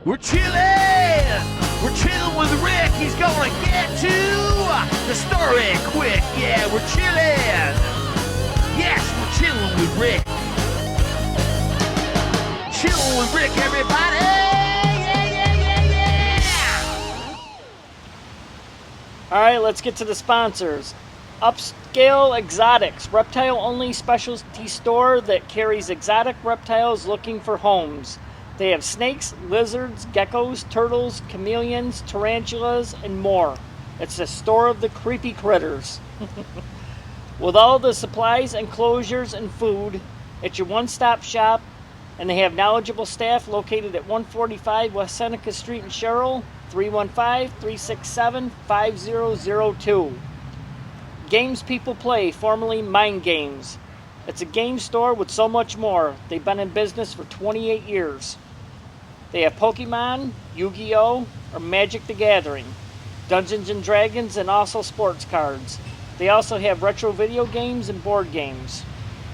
We're chillin'! We're chillin' with Rick. He's gonna get to the story quick. Yeah, we're chillin'. Yes, we're chillin' with Rick. Chillin' with Rick, everybody. Yeah. All right, let's get to the sponsors. Upscale Exotics, reptile-only specialty store that carries exotic reptiles looking for homes. They have snakes, lizards, geckos, turtles, chameleons, tarantulas, and more. It's a store of the creepy critters. With all the supplies, enclosures, and food, it's your one-stop shop, and they have knowledgeable staff located at 145 West Seneca Street in Sherrill, 315-367-5002. Games People Play, formerly Mind Games. It's a game store with so much more. They've been in business for 28 years. They have Pokemon, Yu-Gi-Oh!, or Magic the Gathering, Dungeons and Dragons, and also sports cards. They also have retro video games and board games.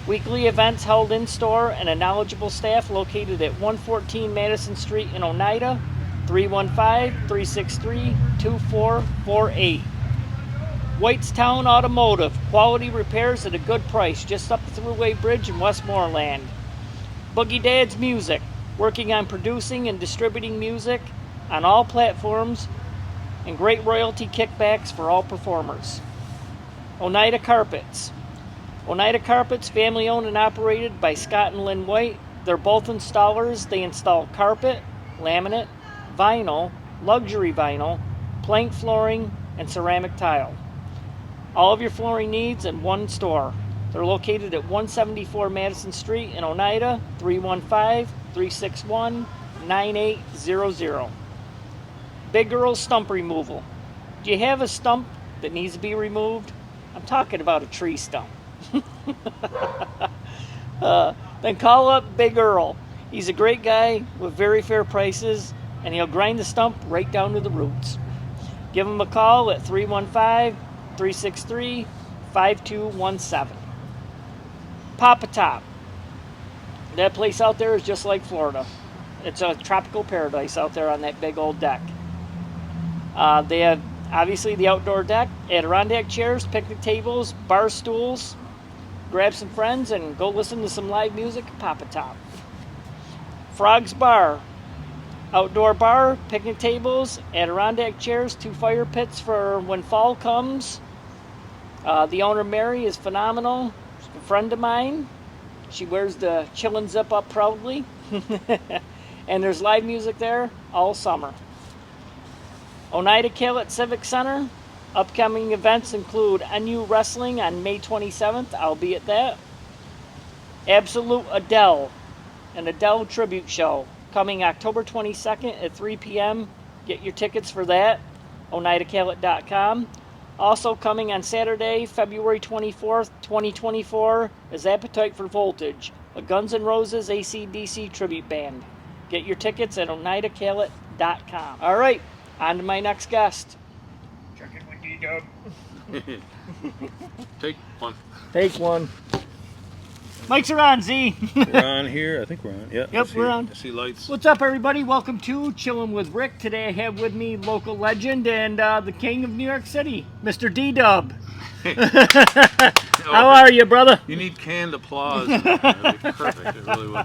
Weekly events held in-store and a knowledgeable staff located at 114 Madison Street in Oneida, 315-363-2448. Whitestown Automotive, quality repairs at a good price, just up the Thruway Bridge in Westmoreland. Boogie Dad's Music, working on producing and distributing music on all platforms, and great royalty kickbacks for all performers. Oneida Carpets. Oneida Carpets, family owned and operated by Scott and Lynn White. They're both installers. They install carpet, laminate, vinyl, luxury vinyl, plank flooring, and ceramic tile. All of your flooring needs in one store. They're located at 174 Madison Street in Oneida, 315-361-9800. Big Girl Stump Removal. Do you have a stump that needs to be removed? I'm talking about a tree stump. Then call up Big Earl. He's a great guy with very fair prices, and he'll grind the stump right down to the roots. Give him a call at 315-363-5217. Papa Top. That place out there is just like Florida. It's a tropical paradise out there on that big old deck. They have, obviously, the outdoor deck, Adirondack chairs, picnic tables, bar stools. Grab some friends and go listen to some live music at Papa Top. Frog's Bar. Outdoor bar, picnic tables, Adirondack chairs, 2 fire pits for when fall comes. The owner, Mary, is phenomenal. She's a friend of mine. She wears the chillin' zip up proudly. And there's live music there all summer. Oneida Calet Civic Center. Upcoming events include NU Wrestling on May 27th. I'll be at that. Absolute Adele, an Adele tribute show, coming October 22nd at 3 p.m. Get your tickets for that, oneidacalet.com. Also coming on Saturday, February 24th, 2024, is Appetite for Voltage, a Guns N' Roses AC/DC tribute band. Get your tickets at oneidacalet.com. All right, on to my next guest. Check in with D-Dubb. Take one. Take one. Mics are on, Z. We're on here. I think we're on. Yeah. Yep, we're on. I see lights. What's up, everybody? Welcome to Chillin' with Rick. Today I have with me local legend and the king of New York City, Mr. D-Dubb. How are you, brother? You need canned applause. That'd be perfect. It really would.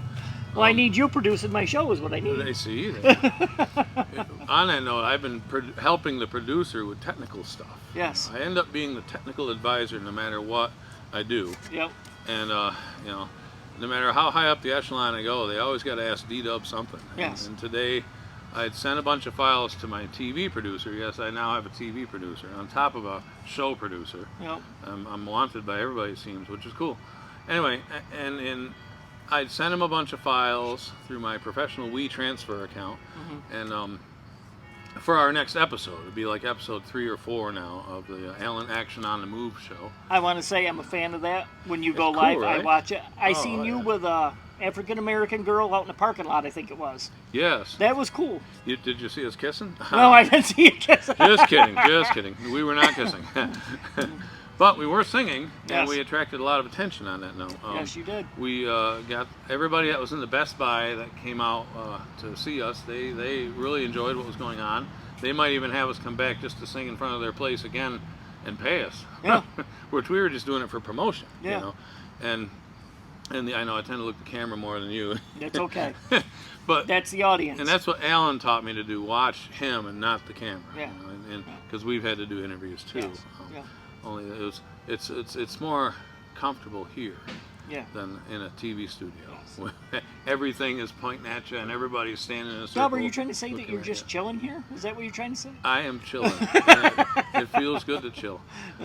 Well, I need you producing my show is what I need. I see. On that note, I've been helping the producer with technical stuff. Yes. I end up being the technical advisor no matter what I do. Yep. And, you know, no matter how high up the echelon I go, they always got to ask D-Dubb something. Yes. And today, I had sent a bunch of files to my TV producer. Yes, I now have a TV producer on top of a show producer. Yep. I'm wanted by everybody, it seems, which is cool. Anyway, and I'd sent him a bunch of files through my professional WeTransfer account, and for our next episode, it'd be like episode 3 or 4 now of the Alan Action on the Move show. I want to say I'm a fan of that. When you go It's cool, live, right? I watch it. I Oh, seen you yeah. with a African-American girl out in the parking lot, I think it was. Yes. That was cool. Did you see us kissing? No, I didn't see you kissing. Just kidding, just kidding. We were not kissing. But we were singing, and Yes. we attracted a lot of attention on that note. Yes, you did. We got everybody that was in the Best Buy that came out to see us. They really enjoyed what was going on. They might even have us come back just to sing in front of their place again and pay us. Yeah. Which we were just doing it for promotion. Yeah. You know? And I know I tend to look at the camera more than you. It's okay. But That's the audience. and that's what Alan taught me to do: watch him and not the camera. Yeah. You know? And because we've had to do interviews too. Yes. Yeah. Only it's more comfortable here Yeah. than in a TV studio. Everything is pointing at you and everybody's standing in a circle. Bob, are you trying to say that looking you're at just you. chilling here? Is that what you're trying to say? I am chilling. And it feels good to chill.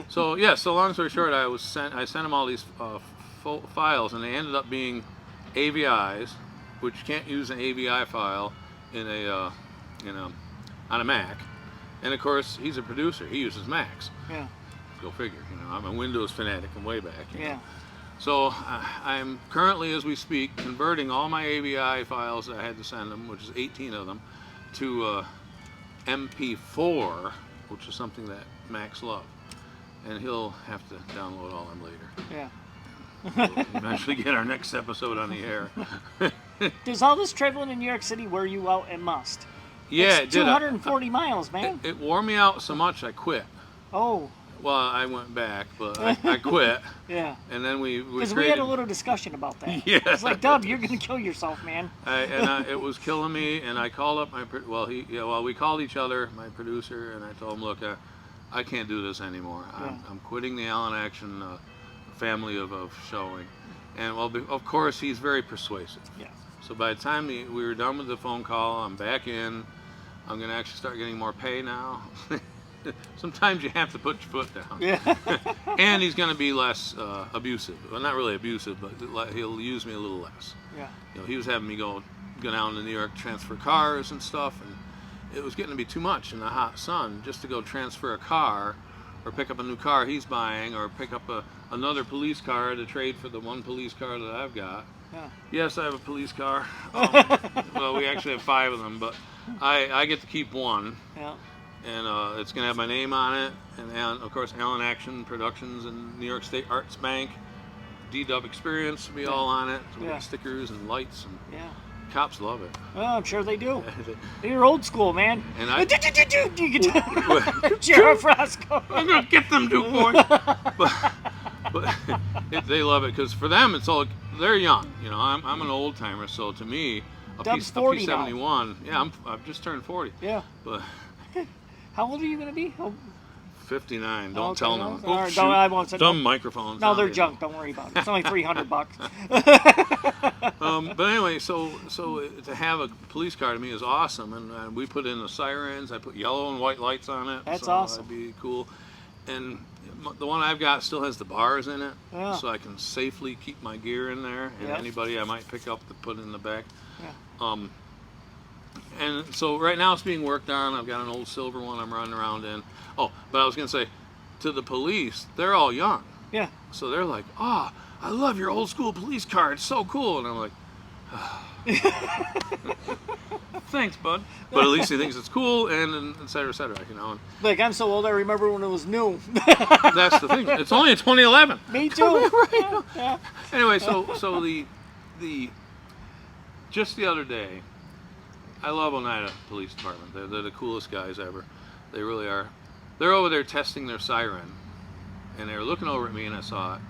So yeah. So long story short, I sent them all these files, and they ended up being AVIs, which you can't use an AVI file in a on a Mac. And of course, he's a producer. He uses Macs. Yeah. Go figure. You know, I'm a Windows fanatic from way back. You know. Yeah. So I'm currently, as we speak, converting all my AVI files that I had to send them, which is 18 of them, to MP4, which is something that Macs love. And he'll have to download all them later. Yeah. We'll eventually get our next episode on the air. Does all this traveling in New York City wear you out? It must. Yeah, It's it did. 240 miles, man. It wore me out so much I quit. Oh, Well, I went back, but I quit. yeah. And then we Because we had a little discussion about that. Yeah. It's like, Dubb, you're going to kill yourself, man. It was killing me, and I called up we called each other, my producer, and I told him, look, I can't do this anymore. Yeah. I'm quitting the Allen Action family of showing. And well, of course, he's very persuasive. Yeah. So by the time we were done with the phone call, I'm back in. I'm going to actually start getting more pay now. Sometimes you have to put your foot down. Yeah. And he's going to be less abusive. Well, not really abusive, but he'll use me a little less. Yeah. You know, he was having me go down to New York, transfer cars and stuff, and it was getting to be too much in the hot sun just to go transfer a car or pick up a new car he's buying or pick up another police car to trade for the one police car that I've got. Yeah. Yes, I have a police car. Well, we actually have 5 of them, but I get to keep one. Yeah. And it's going to have my name on it, and of course Allen Action Productions and New York State Arts Bank, D-Dubb Experience will be all on it. So we got stickers and lights, and Yeah. cops love it. Well, I'm sure they do. You're old school, man. And I- You get Sheriff Roscoe. I'm going to get them, Duke boy. But they love it because for them it's all, they're young. You know, I'm an old timer, so to me a Dubb's 40 now. P71. Yeah, I've just turned 40. Yeah. But How old are you going to be? Oh, 59. Don't okay, tell no. no one. All right, shoot. I won't say Some no. microphones. No, out they're here. junk. Don't worry about it. It's only $300. But anyway, so to have a police car to me is awesome, and we put in the sirens. I put yellow and white lights on it. That's so awesome. That'd be cool. And the one I've got still has the bars in it, Yeah. so I can safely keep my gear in there, and Yep. anybody I might pick up to put in the back. Yeah. And so right now it's being worked on. I've got an old silver one I'm running around in. Oh, but I was gonna say, to the police, they're all young. Yeah. So they're like, oh, I love your old school police car. It's so cool. And I'm like, thanks, bud. But at least he thinks it's cool, and et cetera, you know. And Like, I'm so old, I remember when it was new. that's the thing. It's only in 2011. Me too. Right. Yeah. Anyway, so the just the other day, I love Oneida Police Department. They're the coolest guys ever. They really are. They're over there testing their siren, and they were looking over at me, and I saw it.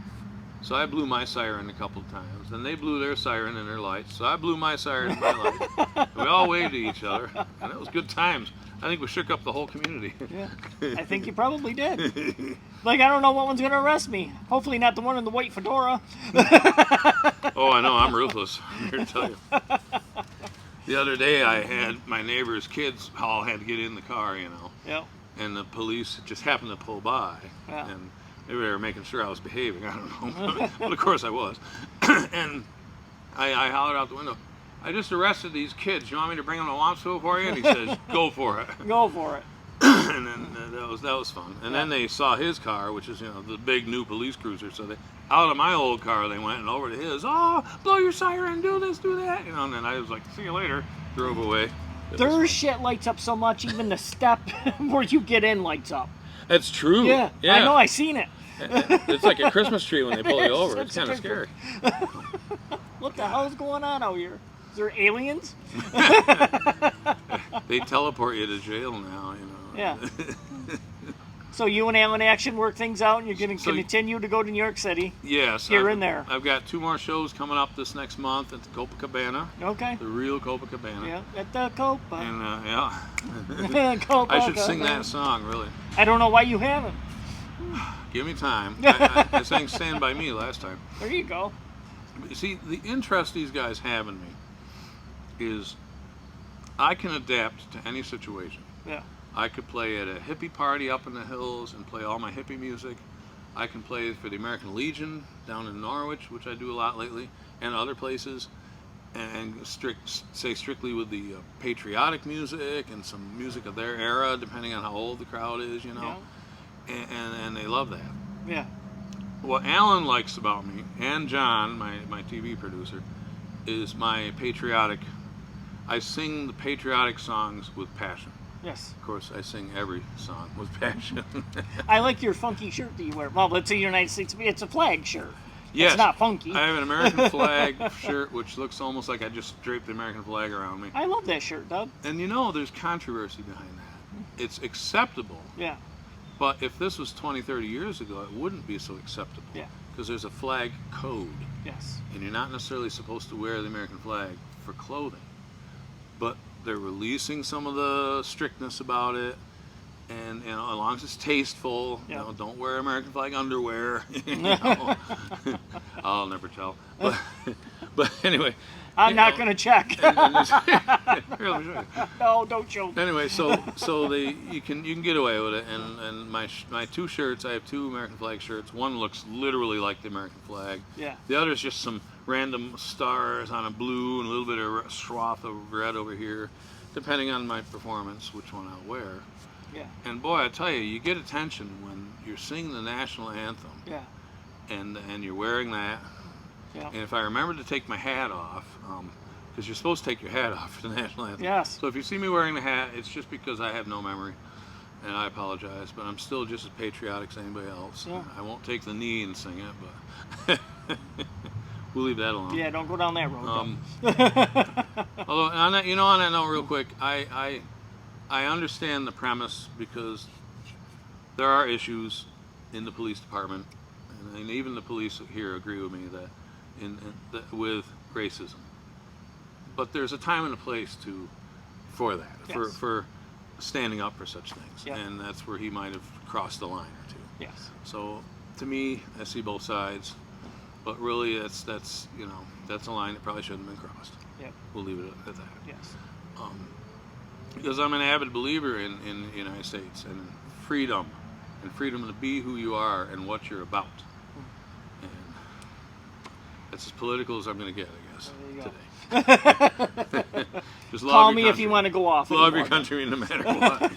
So I blew my siren a couple of times. Then they blew their siren and their lights. So I blew my siren and my light. And we all waved to each other, and it was good times. I think we shook up the whole community. Yeah. I think you probably did. Like, I don't know what one's going to arrest me. Hopefully not the one in the white fedora. Oh, I know. I'm ruthless. I'm here to tell you. The other day, I had my neighbor's kids all had to get in the car, you know. Yeah. And the police just happened to pull by. Yeah. And maybe they were making sure I was behaving. I don't know. But of course I was. And I hollered out the window, I just arrested these kids. You want me to bring them to Wampsville for you? And he says, go for it. Go for it. And then that was fun. And then they saw his car, which is, you know, the big new police cruiser. So they out of my old car they went and over to his. Oh, blow your siren, do this, do that. You know. And then I was like, see you later. Drove away. Their shit lights up so much, even the step where you get in lights up. That's true. Yeah. I know. I seen it. It's like a Christmas tree when they pull you over. It's kind of scary. What the hell's going on out here? Is there aliens? They teleport you to jail now, you know. Yeah. So you and Alan Action work things out, and you're going to continue to go to New York City. Yes. Here and there. I've got 2 more shows coming up this next month at the Copacabana. Okay. The real Copacabana. Yeah, at the Copa. And yeah. Copa, I should sing that song, really. I don't know why you haven't. Give me time. I sang Stand By Me last time. There you go. But you see, the interest these guys have in me is I can adapt to any situation. Yeah. I could play at a hippie party up in the hills and play all my hippie music. I can play for the American Legion down in Norwich, which I do a lot lately, and other places, and strictly with the patriotic music and some music of their era, depending on how old the crowd is, you know. Yeah. And they love that. Yeah. What Alan likes about me, and John, my TV producer, is my patriotic. I sing the patriotic songs with passion. Yes. Of course, I sing every song with passion. I like your funky shirt that you wear. Well, it's a United States. It's a flag shirt. Yes. It's not funky. I have an American flag shirt, which looks almost like I just draped the American flag around me. I love that shirt, Dub. And you know, there's controversy behind that. It's acceptable. Yeah. But if this was 20, 30 years ago, it wouldn't be so acceptable. Yeah. Because there's a flag code. Yes. And you're not necessarily supposed to wear the American flag for clothing. But they're releasing some of the strictness about it, and you know, as long as it's tasteful, you know, don't wear American flag underwear. You know. I'll never tell. But anyway, I'm not going to check. No, don't show me. Anyway, so you can get away with it, and my 2 shirts, I have 2 American flag shirts. One looks literally like the American flag. Yeah. The other is just some random stars on a blue and a little bit of swath of red over here, depending on my performance, which one I'll wear. Yeah. And boy, I tell you, you get attention when you're singing the national anthem. Yeah. And you're wearing that. Yeah. And if I remember to take my hat off, because you're supposed to take your hat off for the national anthem. Yes. So if you see me wearing the hat, it's just because I have no memory, and I apologize, but I'm still just as patriotic as anybody else. Yeah. I won't take the knee and sing it, but we'll leave that alone. Yeah, don't go down that road. Although, on that note, real quick, I understand the premise, because there are issues in the police department, and even the police here agree with me that with racism. But there's a time and a place for that, Yes. for standing up for such things, Yep. and that's where he might have crossed the line or 2. Yes. So to me, I see both sides, but really that's a line that probably shouldn't have been crossed. Yep. We'll leave it at that. Yes. Because I'm an avid believer in the United States and in freedom to be who you are and what you're about. And that's as political as I'm going to get, I guess, today. Just call me if you want to go off. Love your country no matter what.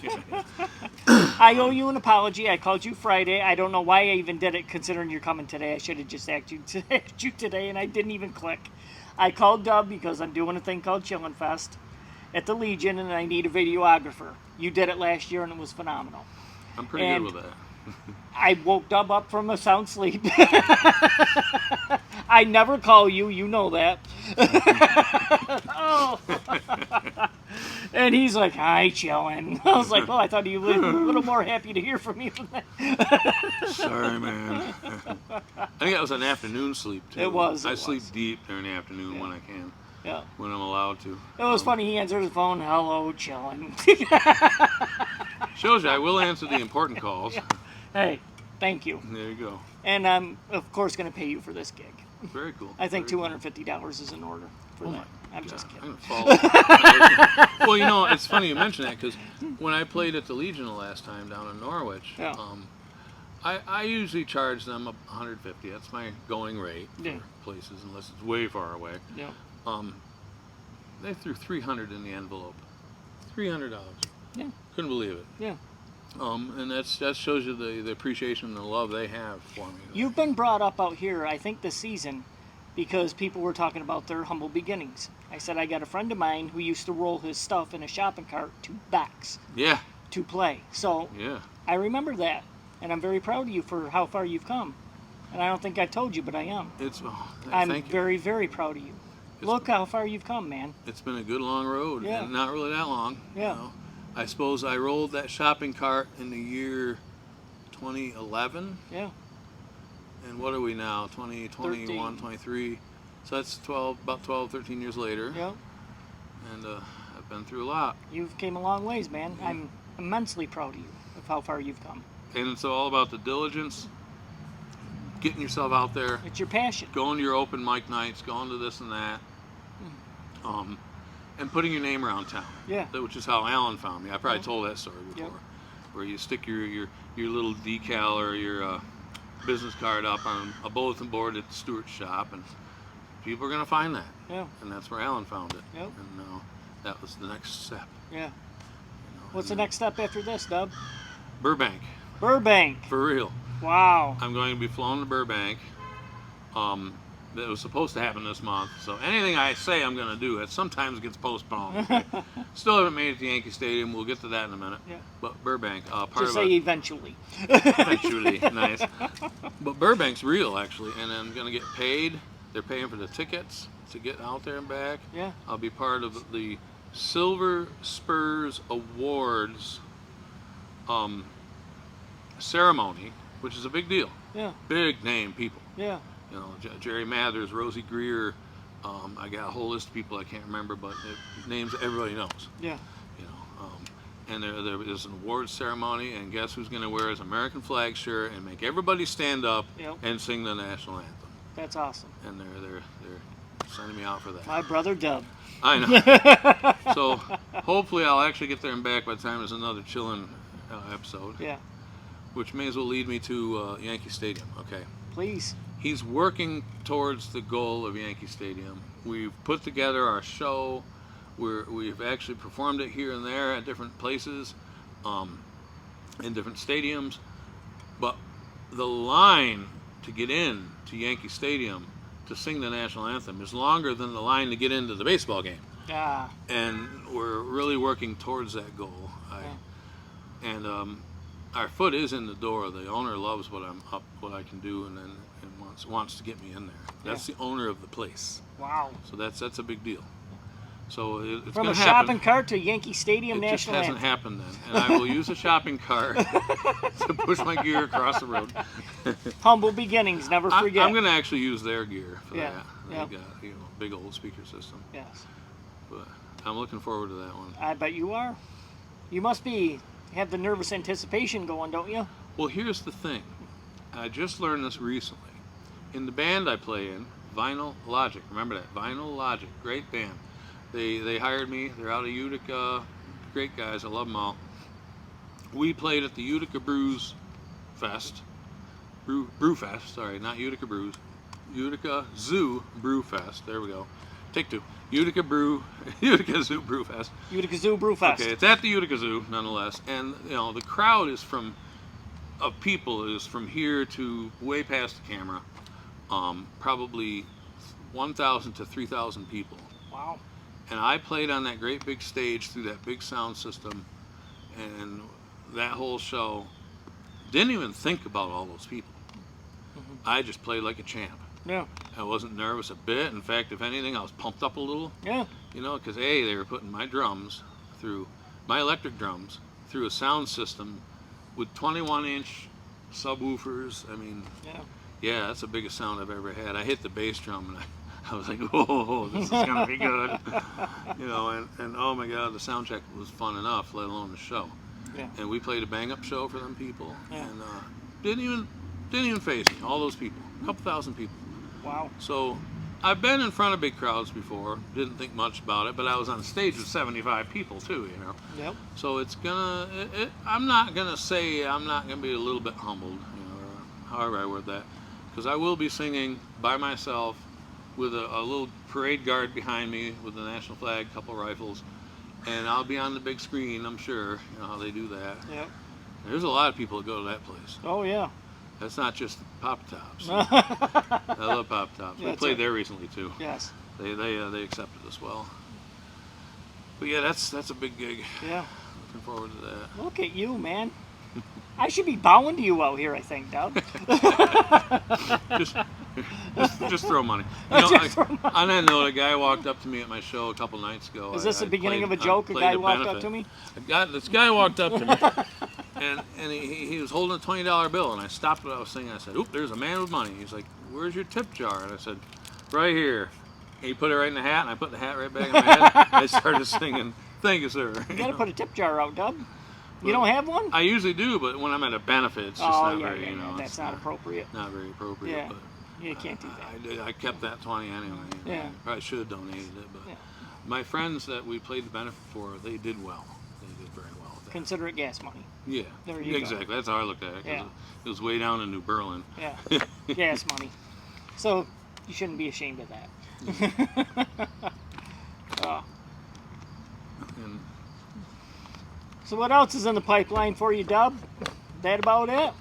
I owe you an apology. I called you Friday. I don't know why I even did it, considering you're coming today. I should have just asked you today, and I didn't even click. I called Dub because I'm doing a thing called Chillin' Fest at the Legion, and I need a videographer. You did it last year, and it was phenomenal. I'm pretty good with that. I woke Dub up from a sound sleep. I never call you, you know that. Oh. And he's like, hi, chillin'. I was like, well, I thought you were a little more happy to hear from you than that. Sorry, man. I think that was an afternoon sleep, too. It was. I sleep deep during the afternoon when I can. Yeah. When I'm allowed to. It was funny. He answered his phone. Hello, chillin'. Shows you I will answer the important calls. Yeah. Hey, thank you. There you go. And I'm, of course, going to pay you for this gig. Very cool. I think $250 is in order for that. I'm just kidding. Well, you know, it's funny you mention that, because when I played at the Legion the last time down in Norwich, Yeah. I usually charge them $150. That's my going rate for places, unless it's way far away. Yeah. They threw $300 in the envelope. $300. Yeah. Couldn't believe it. Yeah. And that shows you the appreciation and the love they have for me. You've been brought up out here, I think, this season because people were talking about their humble beginnings. I said I got a friend of mine who used to roll his stuff in a shopping cart to backs Yeah. to play. So Yeah. I remember that. and I'm very proud of you for how far you've come. And I don't think I've told you, but I am. Thank you. Very, very proud of you. Look how far you've come, man. It's been a good long road, Yeah. and not really that long. Yeah. You know? I suppose I rolled that shopping cart in the year 2011. Yeah. And what are we now? 2021, 13. 23. So that's about 12, 13 years later. Yeah. And I've been through a lot. You've came a long ways, man. I'm immensely proud of you of how far you've come. And it's all about the diligence, getting yourself out there, It's your passion. going to your open mic nights, going to this and that, and putting your name around town. Yeah. Which is how Alan found me. I probably told that story before. Yep. Where you stick your little decal or your business card up on a bulletin board at the Stewart's shop, and people are going to find that. Yeah. And that's where Alan found it. Yep. And that was the next step. Yeah. You know, What's the and next step after this, Dubb? Burbank. Burbank. For real. Wow. I'm going to be flown to Burbank. That was supposed to happen this month. So anything I say I'm going to do, it sometimes gets postponed. Okay? Still haven't made it to Yankee Stadium. We'll get to that in a minute. Yeah. But Burbank, part Just of say it. eventually. Eventually, nice. But Burbank's real, actually, and I'm going to get paid. They're paying for the tickets to get out there and back. Yeah. I'll be part of the Silver Spurs Awards ceremony, which is a big deal. Yeah. Big name people. Yeah. You know, Jerry Mathers, Rosie Greer. I got a whole list of people I can't remember, but names everybody knows. Yeah. You know, and there is an awards ceremony, and guess who's going to wear his American flag shirt and make everybody stand up Yep. and sing the national anthem. That's awesome. And they're sending me out for that. My brother Dubb. I know. So hopefully I'll actually get there and back by the time there's another chilling episode. Yeah. Which may as well lead me to Yankee Stadium. Okay. Please. He's working towards the goal of Yankee Stadium. We've put together our show. We've actually performed it here and there at different places, in different stadiums. But the line to get in to Yankee Stadium to sing the national anthem is longer than the line to get into the baseball game. Ah. And we're really working towards that goal. Our foot is in the door. The owner loves what I can do, and wants to get me in there. That's the owner of the place. Wow. So that's a big deal. So it's From going a to happen. shopping cart to Yankee Stadium It just national hasn't anthem. happened then, and I will use a shopping cart to push my gear across the road. Humble beginnings, never forget. I'm going to actually use their gear for Yeah, that. yeah. They got big old speaker system. Yes. But I'm looking forward to that one. I bet you are. You must have the nervous anticipation going, don't you? Well, here's the thing. I just learned this recently. In the band I play in, Vinyl Logic. Remember that? Vinyl Logic. Great band. They hired me. They're out of Utica. Great guys. I love them all. We played at the Utica Brews Fest. Brew Fest. Sorry, not Utica Brews. Utica Zoo Brew Fest. There we go. Take two. Utica Zoo Brew Fest. Utica Zoo Brew Fest. Okay, it's at the Utica Zoo, nonetheless. And, the crowd is from here to way past the camera. Probably 1,000 to 3,000 people. Wow. And I played on that great big stage through that big sound system, and that whole show, didn't even think about all those people. Mm-hmm. I just played like a champ. Yeah. I wasn't nervous a bit. In fact, if anything, I was pumped up a little. Yeah. Because they were putting my electric drums through a sound system with 21-inch subwoofers. I mean, yeah, that's the biggest sound I've ever had. I hit the bass drum, and I was like, whoa, this is gonna be good. And oh my God, the sound check was fun enough, let alone the show. Yeah. And we played a bang-up show for them people, Yeah. and didn't even faze me. All those people, a couple thousand people. Wow. So I've been in front of big crowds before, didn't think much about it, but I was on stage with 75 people too, Yep. So I'm not gonna be a little bit humbled, or however I word that, because I will be singing by myself with a little parade guard behind me with the national flag, a couple rifles, and I'll be on the big screen, I'm sure. You know how they do that. Yep. There's a lot of people that go to that place. Oh yeah. That's not just Pop Tops. I love Pop Tops. Yeah, We played there recently too. Yes. They accepted us well. But yeah, that's a big gig. Yeah. Looking forward to that. Look at you, man. I should be bowing to you out here, I think, Dub. just throw money. You know, on that note, a guy walked up to me at my show a couple nights ago. Is this the beginning of a joke? A guy walked up to me? This guy walked up to me, and he was holding a $20 bill, and I stopped what I was saying. I said, "Oop, there's a man with money." He's like, "Where's your tip jar?" And I said, "Right here." And he put it right in the hat, and I put the hat right back in my head. I started singing, "Thank you, sir." You gotta put a tip jar out, Dub. You don't have one? I usually do, but when I'm at a benefit, it's just not very, you know. That's not appropriate. Not very appropriate. Yeah. But You can't do that. I kept that 20 anyway. Yeah. Probably should have donated it, but Yeah. my friends that we played the benefit for, they did well. They did very well with that. Consider it gas money. Yeah. There you go. Exactly. That's how I looked at it. 'Cause Yeah. It was way down in New Berlin. Yeah. Gas money. So you shouldn't be ashamed of that. Oh. And So what else is in the pipeline for you, Dub? That about it?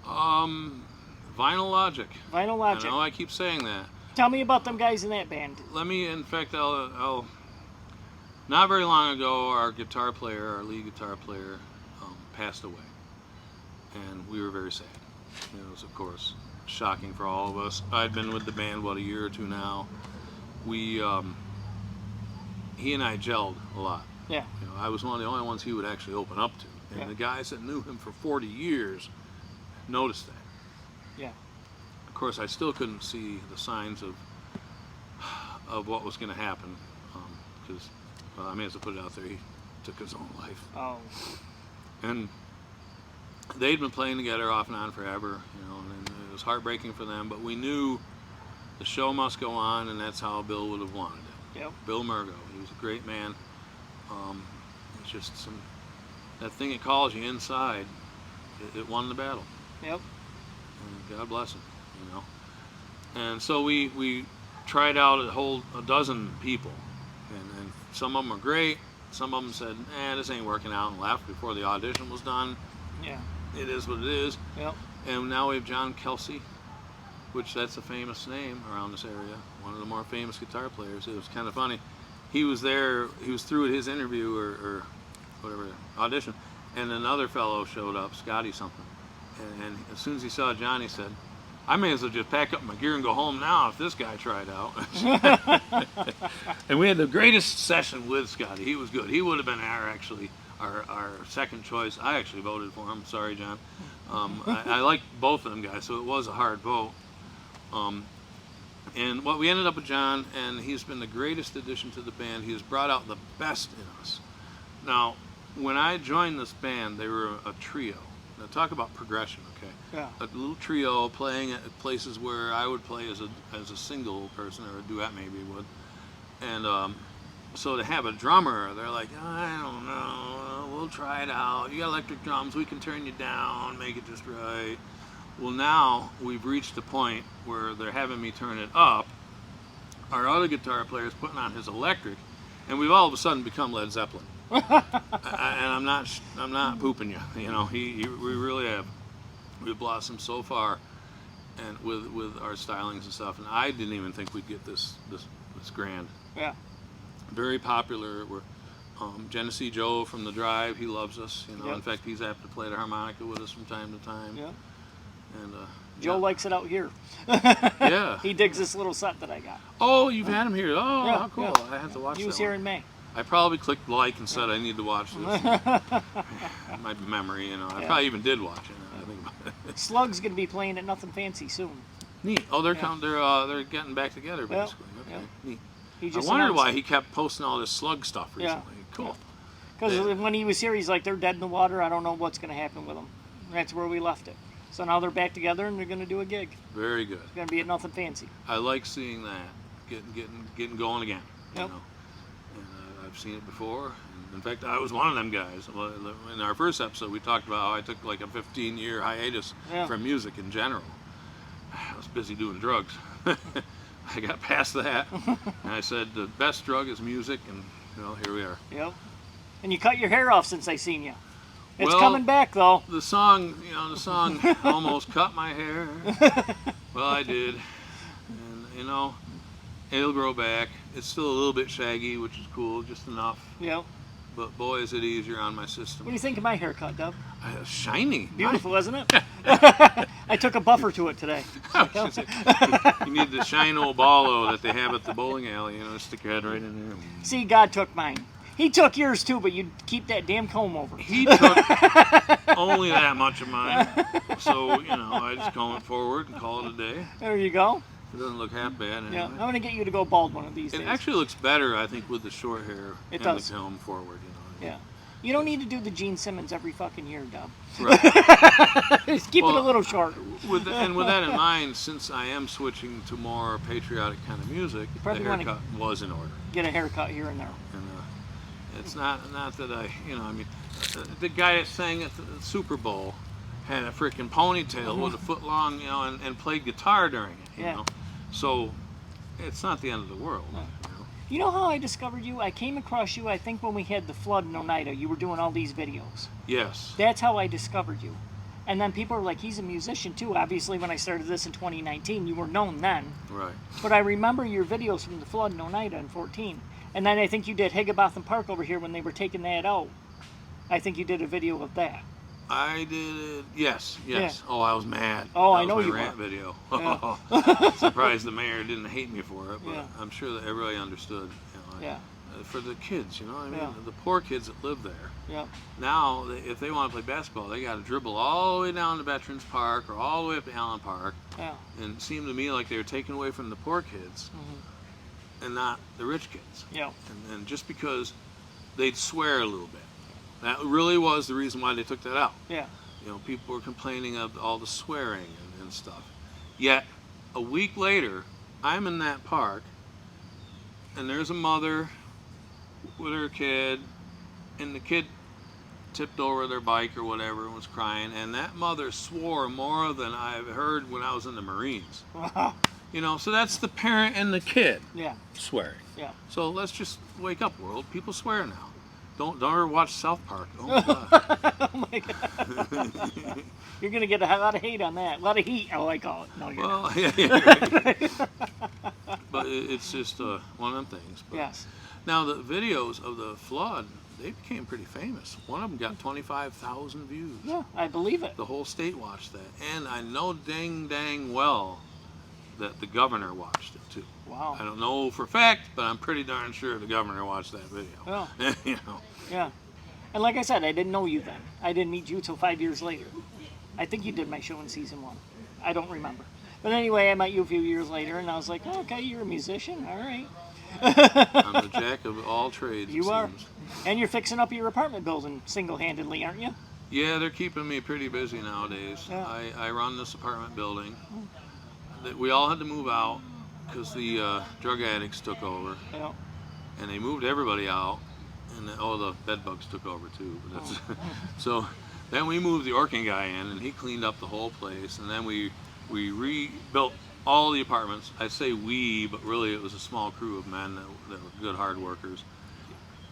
Vinyl Logic. Vinyl Logic. I know I keep saying that. Tell me about them guys in that band. In fact, I'll not very long ago, our lead guitar player, passed away. And we were very sad. It was, of course, shocking for all of us. I'd been with the band, about a year or two now. He and I gelled a lot. Yeah. You know, I was one of the only ones he would actually open up to. And Yeah. the guys that knew him for 40 years noticed that. Yeah. Of course, I still couldn't see the signs of what was going to happen, because I may as well put it out there. He took his own life, Oh. and they'd been playing together off and on forever, you know, and it was heartbreaking for them. But we knew the show must go on, and that's how Bill would have wanted it. Yep. Bill Murgo, he was a great man. It's just that thing that calls you inside. It won the battle. Yep. And God bless him, you know. And so we tried out a dozen people, and some of them were great. Some of them said, this ain't working out, and left before the audition was done. Yeah. It is what it is. Yep. And now we have John Kelsey, which that's a famous name around this area, one of the more famous guitar players. It was kind of funny. He was there, he was through his interview or whatever, audition, and another fellow showed up, Scotty something. And as soon as he saw John, he said, I may as well just pack up my gear and go home now if this guy tried out. And we had the greatest session with Scotty. He was good. He would have been our second choice. I actually voted for him. Sorry, John. I like both of them guys, so it was a hard vote. And what we ended up with John, and he's been the greatest addition to the band. He has brought out the best in us. Now, when I joined this band, they were a trio. Now, talk about progression, okay? Yeah. A little trio playing at places where I would play as a single person, or a duet maybe would. And so to have a drummer, they're like, I don't know, we'll try it out. You got electric drums, we can turn you down, make it just right. Well, now we've reached the point where they're having me turn it up. Our other guitar player is putting on his electric, and we've all of a sudden become Led Zeppelin. And I'm not pooping you. You know, we really have. We've blossomed so far, and with our stylings and stuff. And I didn't even think we'd get this grand. Yeah. Very popular. We're Genesee Joe from the Drive. He loves us. You know, Yep. in fact, he's apt to play the harmonica with us from time to time. Yeah. And Joe likes it out here. Yeah. He digs this little set that I got. Oh, you've had him here. Oh, Yeah, how cool! yeah. I have to watch. He was that here one. in May. I probably clicked like and said I need to watch this. My memory, you know. I Yeah. probably even did watch it. Now I think about it. Slug's gonna be playing at Nothing Fancy soon. Neat. Oh, they're Yeah. they're getting back together basically. Okay. Yeah. Neat. He I just wondered announced why it. he kept posting all this Slug stuff Yeah. recently. Cool. Because Yeah. when he was here, he's like, they're dead in the water. I don't know what's going to happen with them. And that's where we left it. So now they're back together and they're going to do a gig. Very good. It's going to be at Nothing Fancy. I like seeing that getting going again. Yep. You know. And I've seen it before. And in fact, I was one of them guys. Well, in our first episode, we talked about how I took like a 15-year hiatus Yeah. from music in general. I was busy doing drugs. I got past that, and I said the best drug is music, and well, here we are. Yep. And you cut your hair off since I seen you. It's Well, coming back though. The song almost cut my hair. Well, I did, and you know, it'll grow back. It's still a little bit shaggy, which is cool, just enough. Yep. but boy, is it easier on my system. What do you think of my haircut, Dubb? Shiny. Beautiful, isn't it? I took a buffer to it today. You need the shine old ballo that they have at the bowling alley, you know, stick your head right in there. See, God took mine. He took yours too, but you keep that damn comb over. He took only that much of mine, so, you know, I just comb it forward and call it a day. There you go. It doesn't look half bad anyway. Yeah, I'm going to get you to go bald one of these days. It actually looks better, I think, with the short hair It and does. the comb forward, you know. Yeah. You don't need to do the Gene Simmons every fucking year, Dubb. Right. Just keep it a little short. With that in mind, since I am switching to more patriotic kind of music, the probably wanna haircut was in order. Get a haircut here and there. And it's not that I, you know, I mean, the guy that sang at the Super Bowl had a freaking ponytail with a foot long, you know, and played guitar during it, you know. So it's not the end of the world. No. You know? You know how I discovered you? I came across you, I think, when we had the flood in Oneida. You were doing all these videos. Yes. That's how I discovered you. And then people were like, he's a musician too. Obviously, when I started this in 2019, you were known then. Right. But I remember your videos from the flood in Oneida in 14. And then I think you did Higginbotham Park over here when they were taking that out. I think you did a video of that. I did. Yes. Yeah. Oh, I was mad. Oh, that I know was my you rant were. video. Yeah. Surprised the mayor didn't hate me for it, but Yeah. I'm sure that everybody understood. You know, Yeah. For the kids, you know, I mean, Yeah. the poor kids that live there. Yeah. Now, if they want to play basketball, they got to dribble all the way down to Veterans Park or all the way up to Allen Park. Yeah. And it seemed to me like they were taking away from the poor kids and not the rich kids. Yeah. And just because they'd swear a little bit, that really was the reason why they took that out. Yeah. You know, people were complaining of all the swearing and stuff. Yet, a week later, I'm in that park, and there's a mother with her kid, and the kid tipped over their bike or whatever and was crying, and that mother swore more than I've heard when I was in the Marines. Wow. You know, so that's the parent and the kid Yeah. swearing. Yeah. So let's just wake up, world. People swear now. Don't ever watch South Park. Oh my God. Oh my God. You're going to get a lot of hate on that. A lot of heat, I call it. No, you're Well, not. yeah. But it's just one of them things. But Yes. now the videos of the flood, they became pretty famous. One of them got 25,000 views. Yeah, I believe it. The whole state watched that. And I know dang well that the governor watched it too. Wow. I don't know for a fact, but I'm pretty darn sure the governor watched that video. Yeah. You know. Yeah. And like I said, I didn't know you then. I didn't meet you till 5 years later. I think you did my show in season 1. I don't remember. But anyway, I met you a few years later, and I was like, oh, okay, you're a musician. All right. I'm the jack of all trades. You it are. seems. And you're fixing up your apartment building single-handedly, aren't you? Yeah, they're keeping me pretty busy nowadays. Yeah. I run this apartment building. We all had to move out because the drug addicts took over, Yeah. and they moved everybody out, and the bed bugs took over too. But that's, so then we moved the Orkin guy in, and he cleaned up the whole place, and then we rebuilt all the apartments. I say we, but really it was a small crew of men that were good hard workers.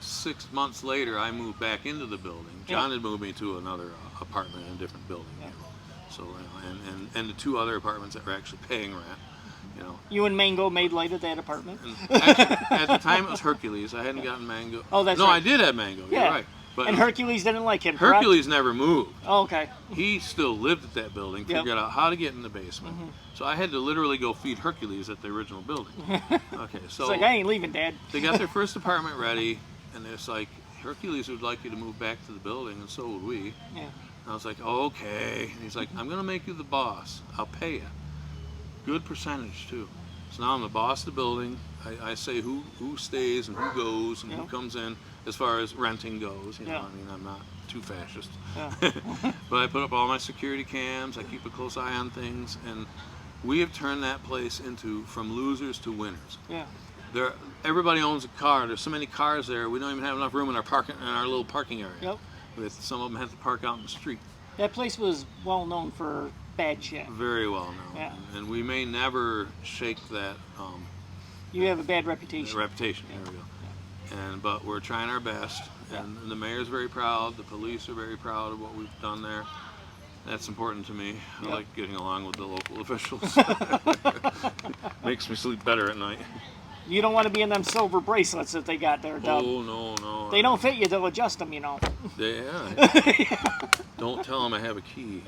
6 months later, I moved back into the building. John had moved me to another apartment in a different building. Yeah. So, and the 2 other apartments that were actually paying rent, you know. You and Mango made light of that apartment? And actually, at the time it was Hercules. I hadn't gotten Mango. Oh, that's no, right. I did have Mango. Yeah. You're right. But And Hercules didn't like him, correct? Hercules never moved. Oh, okay. He still lived at that building, Yep. figured out how to get in the basement. So I had to literally go feed Hercules at the original building. Okay, so It's like, I ain't leaving, Dad. they got their first apartment ready, and it's like, Hercules would like you to move back to the building, and so would we. Yeah. And I was like, okay. And he's like, I'm going to make you the boss. I'll pay you. Good percentage, too. So now I'm the boss of the building. I say who stays and who goes and who Yeah. comes in as far as renting goes. You know, Yeah. I mean, I'm not too fascist. Yeah. But I put up all my security cams. I keep a close eye on things. And we have turned that place into from losers to winners. Yeah. Everybody owns a car. There's so many cars there. We don't even have enough room in our little parking area. Yep. Some of them have to park out in the street. That place was well known for bad shit. Very well known. Yeah. And we may never shake that You have a bad reputation. reputation. There we go. But we're trying our best. And the mayor's very proud. The police are very proud of what we've done there. That's important to me. I Yep. like getting along with the local officials. Makes me sleep better at night. You don't want to be in them silver bracelets that they got there, Dubb. Oh, no. They don't fit you, they'll adjust them, you know. Yeah. Don't tell them I have a key.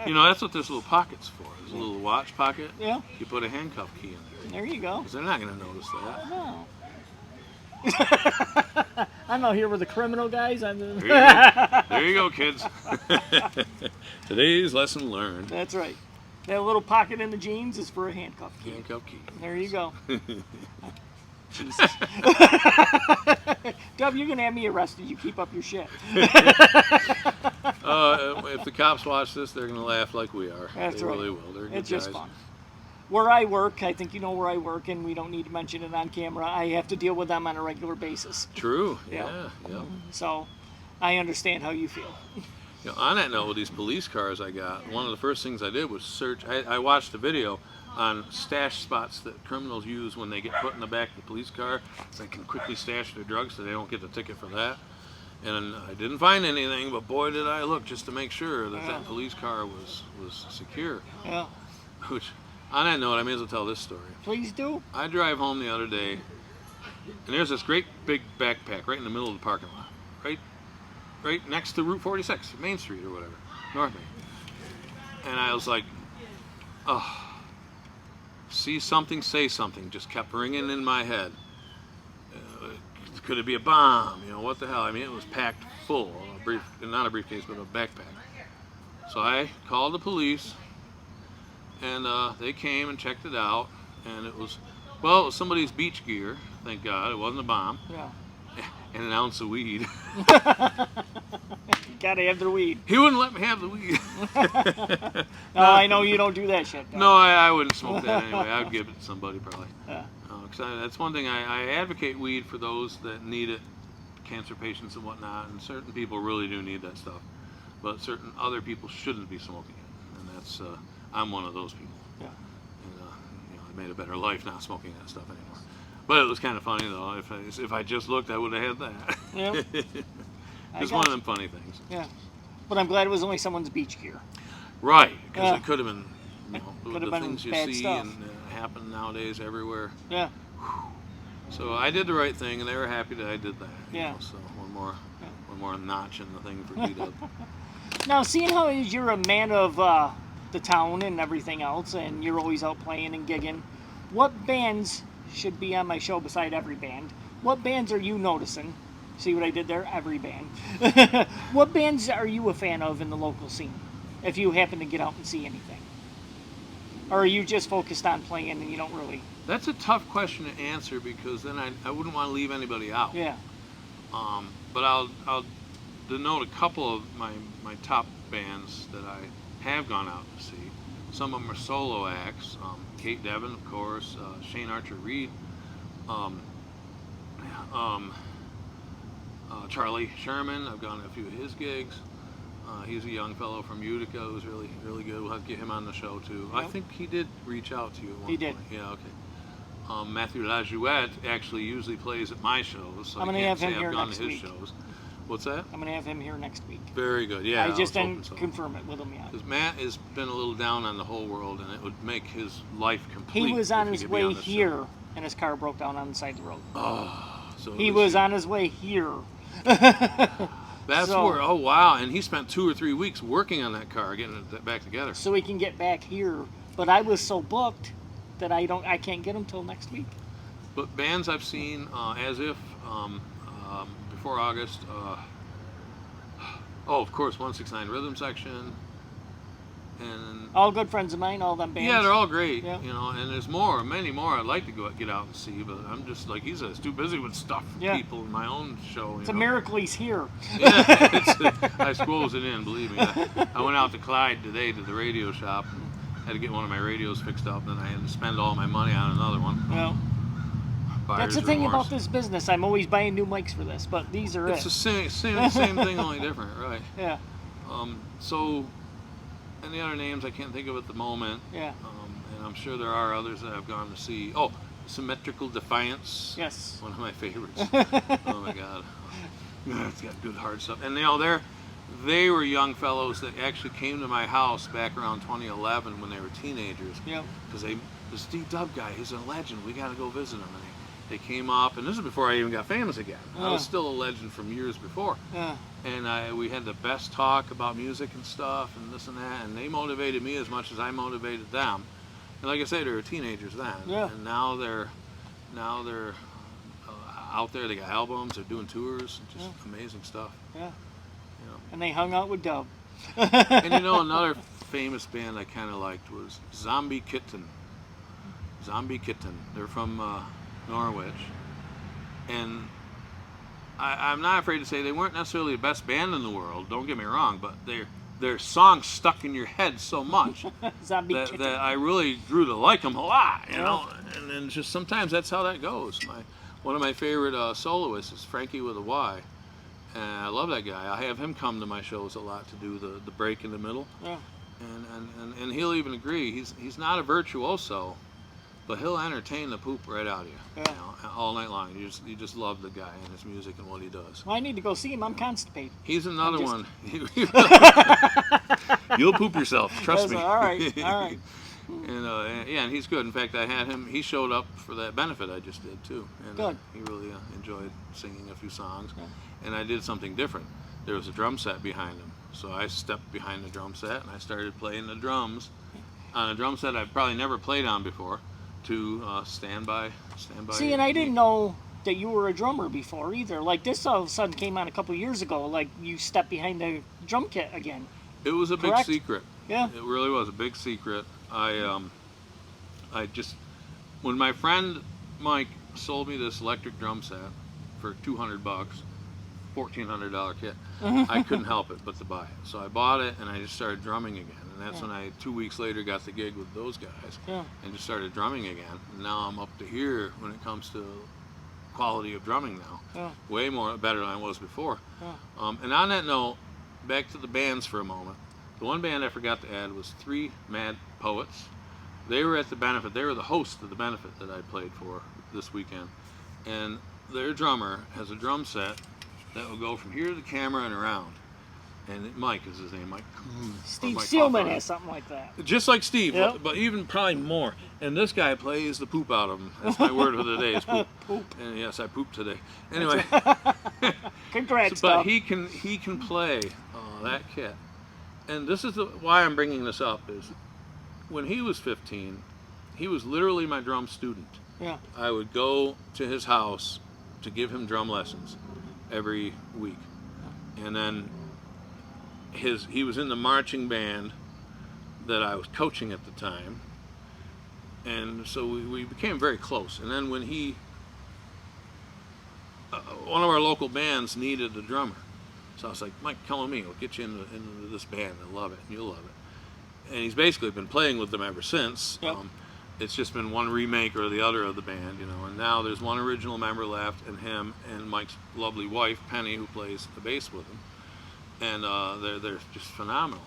You know, that's what this little pocket's for. This little watch pocket. Yeah. You put a handcuff key in there. There you go. Because they're not going to notice that. No. I'm out here with the criminal guys. There you go, kids. Today's lesson learned. That's right. That little pocket in the jeans is for a handcuff key. Handcuff key. There you go. Jesus. Dubb, you're going to have me arrested. You keep up your shit. If the cops watch this, they're going to laugh like we are. That's they right. really will. They're good It's just guys. fun. Where I work, I think you know where I work, and we don't need to mention it on camera. I have to deal with them on a regular basis. True. Yeah. Yeah. So I understand how you feel. You know, on that note, with these police cars I got, one of the first things I did was search. I watched a video on stash spots that criminals use when they get put in the back of the police car. So they can quickly stash their drugs so they don't get the ticket for that. And I didn't find anything, but boy did I look just to make sure that that police car was secure. Yeah. Which, on that note, I may as well tell this story. Please do. I drive home the other day, and there's this great big backpack right in the middle of the parking lot, right next to Route 46, Main Street or whatever, North Main. And I was like, oh, see something, say something, just kept ringing in my head. Could it be a bomb? You know, what the hell? I mean, it was packed full, not a briefcase, but a backpack. So I called the police, and they came and checked it out, and it was somebody's beach gear, thank God, it wasn't a bomb, Yeah. and an ounce of weed. Gotta have their weed. He wouldn't let me have the weed. No, I know you don't do that shit, Dubb. No, I wouldn't smoke that anyway. I'd give it to somebody probably. Yeah. 'Cause that's one thing, I advocate weed for those that need it, cancer patients and whatnot, and certain people really do need that stuff. But certain other people shouldn't be smoking it, and that's, I'm one of those people. Yeah. And, you know, I made a better life not smoking that stuff anymore. But it was kind of funny though, if I just looked, I would have had that. Yeah. It's one of them funny things. Yeah. But I'm glad it was only someone's beach gear. Right, because Yeah. it could have been, you know, the been things you bad see stuff. and happen nowadays everywhere. Yeah. So I did the right thing, and they were happy that I did that. You Yeah. know, so one more notch in the thing for D-Dubb. Now, seeing how you're a man of the town and everything else, and you're always out playing and gigging, what bands should be on my show beside every band? What bands are you noticing? See what I did there? Every band. What bands are you a fan of in the local scene, if you happen to get out and see anything? Or are you just focused on playing and you don't really... That's a tough question to answer, because then I wouldn't want to leave anybody out. Yeah. But I'll denote a couple of my top bands that I have gone out to see. Some of them are solo acts. Kate Devin, of course, Shane Archer-Reed, Charlie Sherman. I've gone to a few of his gigs. He's a young fellow from Utica who's really, really good. We'll have to get him on the show too. Yep. I think he did reach out to you at one He did. point. Yeah, okay. Matthew Lajoette actually usually plays at my shows, so I'm I gonna can't have him say here I've gone next to his week. shows. What's that? I'm going to have him here next week. Very good. Yeah, I just was didn't hoping so. confirm it with him yet. Because Matt has been a little down on the whole world, and it would make his life complete. He was on if his could be way on this show. here, and his car broke down on the side of the road. Oh, so He was on his way here. That's so- where. Oh wow! And he spent 2 or 3 weeks working on that car, getting it back together. So he can get back here. But I was so booked that I can't get him till next week. But bands I've seen, as if before August. Of course, 169 Rhythm Section, and All good friends of mine, all them bands. yeah, they're all great. Yeah. You know, and there's many more I'd like to get out and see, but I'm just like he says, too busy with stuff for Yeah. people in my own show. It's a miracle he's here. Yeah, I squoze it in, believe me. I went out to Clyde today to the radio shop and had to get one of my radios fixed up, and then I had to spend all my money on another one. Well, Buyer's that's the thing remorse. about this business. I'm always buying new mics for this, but these are It's it. the same thing, only different, right? Yeah, So, any other names I can't think of at the moment. yeah, And I'm sure there are others that I've gone to see. Oh, Symmetrical Defiance. yes. One of my favorites. Oh my God. It's got good hard stuff. And you know, they were young fellows that actually came to my house back around 2011 when they were teenagers. Yeah, Because this D-Dubb guy, he's a legend. We got to go visit him. And they came up, and this is before I even got famous again. I was still a legend from years before. And we had the best talk about music and stuff and this and that, and they motivated me as much as I motivated them. And like I say, they were teenagers then, and now they're out there. They got albums, they're doing tours, just amazing stuff. And they hung out with Dubb. And you know, another famous band I kind of liked was Zombie Kitten. Zombie Kitten. They're from Norwich, and I'm not afraid to say they weren't necessarily the best band in the world. Don't get me wrong, but their songs stuck in your head so much that I really grew to like them a lot. You know, and just sometimes that's how that goes. One of my favorite soloists is Frankie with a Y, and I love that guy. I have him come to my shows a lot to do the break in the middle, and he'll even agree. He's not a virtuoso, but he'll entertain the poop right out of you, you know, all night long. You just love the guy and his music and what he does. Well, I need to go see him. I'm constipated. He's another one. You'll poop yourself, trust me. All right. And and he's good. In fact, I had him. He showed up for that benefit I just did too, and he really enjoyed singing a few songs. And I did something different. There was a drum set behind him, so I stepped behind the drum set and I started playing the drums on a drum set I've probably never played on before. To stand by. See, and I didn't know that you were a drummer before either. Like, this all of a sudden came on a couple years ago. Like, you stepped behind the drum kit again. It was a big secret. Yeah. It really was a big secret. I just, when my friend Mike sold me this electric drum set for $200, $1,400 kit, I couldn't help it but to buy it. So I bought it and I just started drumming again. And that's when I, 2 weeks later, got the gig with those guys and just started drumming again. And now I'm up to here when it comes to quality of drumming now. Way better than I was before. And on that note, back to the bands for a moment. The one band I forgot to add was Three Mad Poets. They were at the benefit. They were the host of the benefit that I played for this weekend. And their drummer has a drum set that will go from here to the camera and around. And Mike is his name, Mike. Steve Sealman has something like that. Just like Steve, but even probably more. And this guy plays the poop out of him. That's my word of the day, is poop. And yes, I pooped today. Anyway. Congrats, but he can play that kit. And this is why I'm bringing this up, is when he was 15, he was literally my drum student. I would go to his house to give him drum lessons every week. And then he was in the marching band that I was coaching at the time, and so we became very close. And then when one of our local bands needed a drummer, so I was like, Mike, come with me, we'll get you into this band. I love it, and you'll love it. And he's basically been playing with them ever since. It's just been one remake or the other of the band, you know, and now there's one original member left, and him and Mike's lovely wife, Penny, who plays the bass with him. And they're just phenomenal.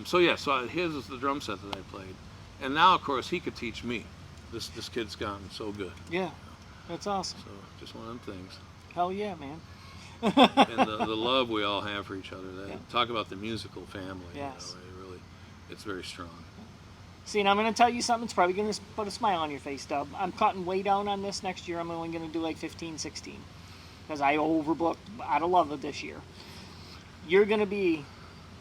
So his is the drum set that I played, and now of course he could teach me. This kid's gotten so good. Yeah, that's awesome. So just one of them things. Hell yeah, man. And the love we all have for each other. Talk about the musical family. Yes. You know, it's very strong. See, and I'm going to tell you something. It's probably going to put a smile on your face, Dubb. I'm cutting way down on this next year. I'm only going to do like 15, 16, because I overbooked out of love of this year. You're going to be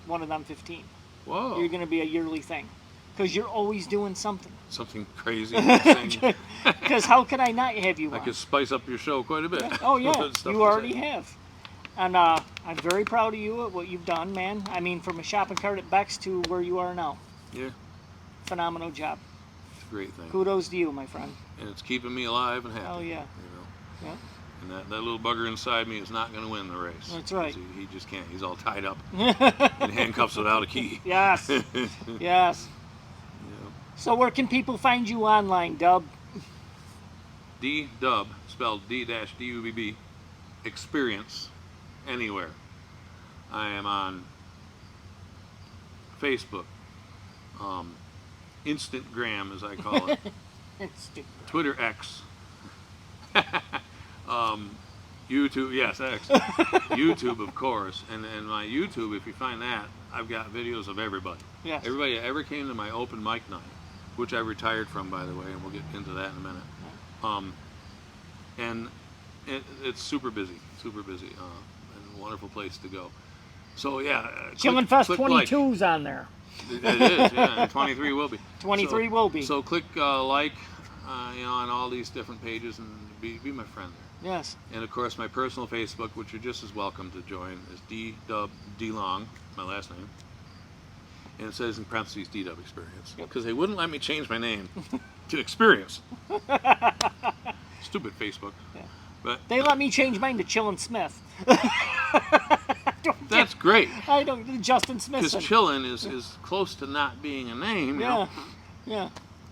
one of them 15. Whoa. You're going to be a yearly thing. Because you're always doing something. Something crazy. Because how could I not have you on? I could spice up your show quite a bit. Oh, yeah. You already have. And I'm very proud of you at what you've done, man. I mean, from a shopping cart at Beck's to where you are now. Yeah. Phenomenal job. It's a great thing. Kudos to you, my friend. And it's keeping me alive and happy. Oh, yeah. You know? And that little bugger inside me is not going to win the race. That's right. He just can't. He's all tied up in handcuffs without a key. Yes. Yes. Yeah. So where can people find you online, Dubb? D-Dubb, spelled D-D-U-B-B, experience, anywhere. I am on Facebook, Instagram as I call it, Twitter X, YouTube, yes, X, YouTube of course, and my YouTube, if you find that, I've got videos of everybody. Yes. Everybody that ever came to my open mic night which I retired from, by the way, and we'll get into that in a minute. And it's super busy, and a wonderful place to go. So yeah, Chillin' Fest click 22's on there. It is, yeah, and 23 will be. 23 will be. So click like, on all these different pages and be my friend there. Yes. And of course, my personal Facebook, which you're just as welcome to join, is D-Dubb D-Long, my last name. And it says in parentheses D-Dubb Experience, because they wouldn't let me change my name to Experience. Stupid Facebook. Yeah. But they let me change mine to Chillin' Smith. That's great. I don't. Justin Smith. Because Chillin' is close to not being a name. Yeah. You know? Yeah.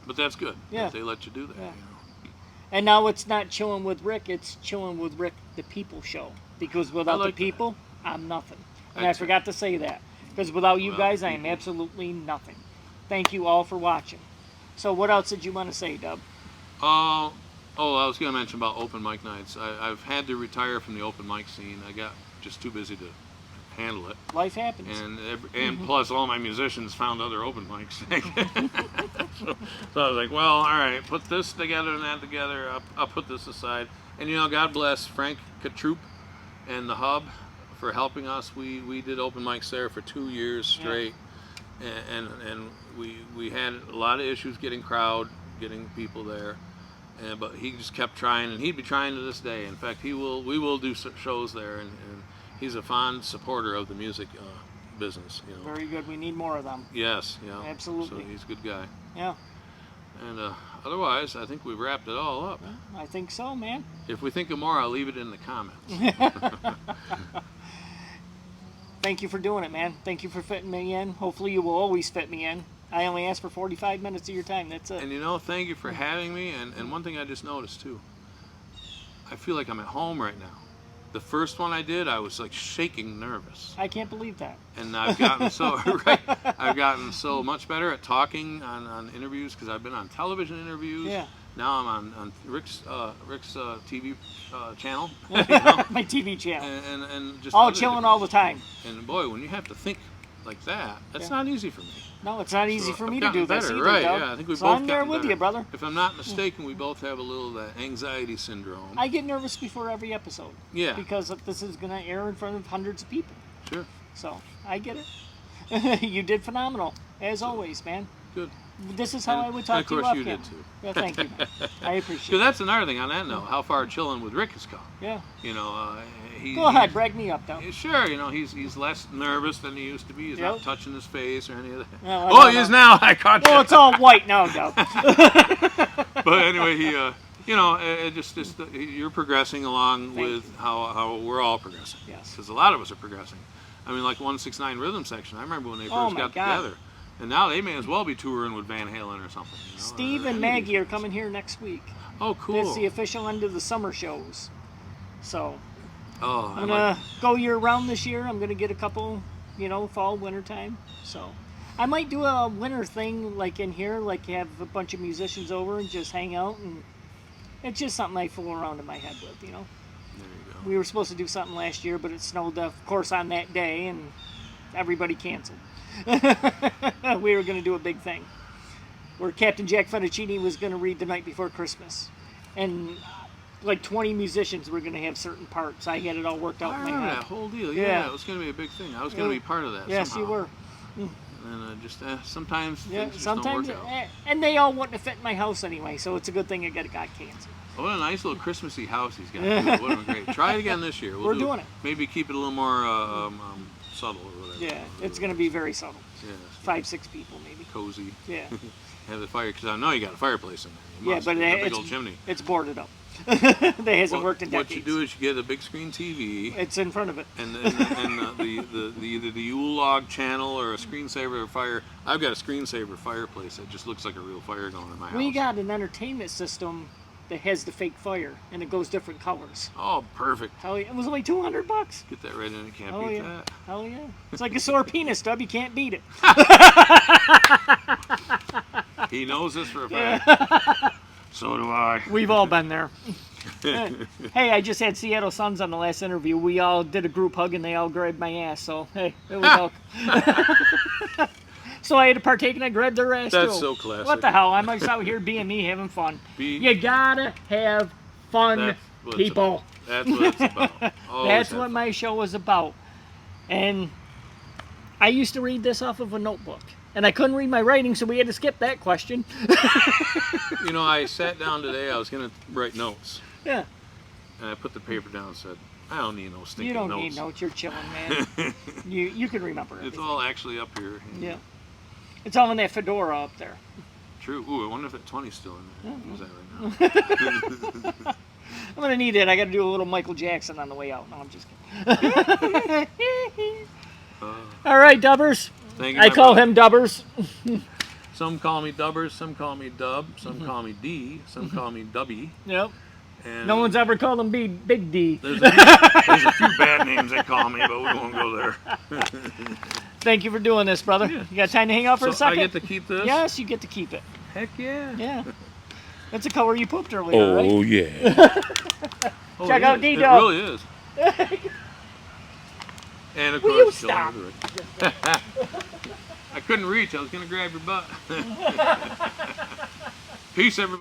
But that's good. Yeah. That they let you do that. Yeah. You know? And now it's not Chillin' with Rick. It's Chillin' with Rick, the People Show. Because without the people, I'm nothing. And I forgot to say that. Because without you guys, I am absolutely nothing. Thank you all for watching. So what else did you want to say, Dub? I was going to mention about open mic nights. I've had to retire from the open mic scene. I got just too busy to handle it. Life happens. And plus, all my musicians found other open mics. so I was like, well, all right, put this together and that together. I'll put this aside. And God bless Frank Katroop and the Hub for helping us. We did open mics there for 2 years straight, and we had a lot of issues getting getting people there. But he just kept trying, and he'd be trying to this day. In fact, we will do shows there, and he's a fond supporter of the music business. Very good. We need more of them. Yes, yeah. Absolutely. So he's a good guy. Yeah. And otherwise, I think we've wrapped it all up. Yeah, I think so, man. If we think of more, I'll leave it in the comments. Thank you for doing it, man. Thank you for fitting me in. Hopefully you will always fit me in. I only asked for 45 minutes of your time. That's it. And thank you for having me. And one thing I just noticed too, I feel like I'm at home right now. The first one I did, I was like shaking nervous. I can't believe that. And I've gotten I've gotten so much better at talking on interviews, because I've been on television interviews. Yeah. Now I'm on Rick's TV channel. My TV channel. And just all chilling all the time. And boy, when you have to think like that's not easy for me. No, it's not easy for me to I've do gotten this better, either, right? Doug. Yeah, I think we've so both I'm there gotten with better. you, brother. If I'm not mistaken, we both have a little anxiety syndrome. I get nervous before every episode. Yeah. Because this is going to air in front of hundreds of people. Sure. So I get it. You did phenomenal, as always, man. Good. This is how I would talk to you. Of course, you did too. Yeah, thank you, man. I appreciate it. Because that's another thing on that note. How far Chillin' with Rick has come. Yeah. Go ahead, brag me up, though. Sure, he's less nervous than he used to be. He's not touching his face or any of that. No, he is now. I caught you. Well, it's all white now, Doug. But anyway, you're progressing along with how we're all progressing. Yes. Because a lot of us are progressing. I mean, like 169 Rhythm Section. I remember when they first got together. And now they may as well be touring with Van Halen or something. Steve and Maggie are coming here next week. Oh, cool. It's the official end of the summer shows. So I'm going to go year-round this year. I'm going to get a couple, fall, winter time. So I might do a winter thing like in here, like have a bunch of musicians over and just hang out. And it's just something I fool around in my head with, There you go. We were supposed to do something last year, but it snowed, of course, on that day, and everybody canceled. We were going to do a big thing where Captain Jack Fettuccine was going to read The Night Before Christmas, and like 20 musicians were going to have certain parts. I had it all worked out in my remember head. that whole deal. Yeah, it was going to be a big thing. I was going to be part of that. Yes, somehow. you were. And just sometimes things just sometimes don't work out. And they all wouldn't have fit in my house anyway, so it's a good thing it got canceled. What a nice little Christmassy house he's got. It would have been great. Try it again this year. We're doing it. Maybe keep it a little more subtle or whatever. Yeah, it's going to be very subtle. Yeah. 5-6 people maybe. Cozy. Yeah. Have the fire, because I know you got a fireplace in there. Yeah, but a big it's old chimney. It's boarded up. That hasn't worked in decades. What you do is you get a big screen TV. It's in front of it. And either the Yule log channel or a screensaver fire. I've got a screensaver fireplace that just looks like a real fire going in my house. We got an entertainment system that has the fake fire, and it goes different colors. Oh, perfect. Hell yeah. It was only $200. Get that right in. You can't Hell beat yeah. that. Hell yeah. It's like a sore penis, Dub. You can't beat it. He knows this for a fact. So do I. We've all been there. Hey, I just had Seattle Suns on the last interview. We all did a group hug, and they all grabbed my ass. So, hey, it was all... So I had to partake and I grabbed their ass That's too. so classic. What the hell? I'm just out here being me, having fun. You gotta have fun, That's what it's people. That's what it's about. Always That's have what fun. my show was about. And I used to read this off of a notebook. And I couldn't read my writing, so we had to skip that question. You know, I sat down today, I was going to write notes. Yeah. And I put the paper down and said, I don't need no stinking You don't notes. need notes. You're chilling, man. you can remember It's everything. all actually up here. Yeah. It's all in that fedora up there. True. Ooh, I wonder if that 20's still in there. Is that right now? I'm going to need it. I got to do a little Michael Jackson on the way out. No, I'm just kidding. All right, Dubbers. Thank you, I my call brother. him Dubbers. Some call me Dubbers, some call me Dub, some call me D, some call me Dubby. Yep. And No one's ever called him Big D. there's a few bad names they call me, but we won't go there. Thank you for doing this, brother. Yeah. You got time to hang out for a So second? I get to keep this? Yes, you get to keep it. Heck yeah. Yeah. That's the color you pooped earlier, right? yeah. Oh, Check it out is. D-Dubb. It really is. And of Will you course, stop? I couldn't reach. I was going to grab your butt. Peace, everybody.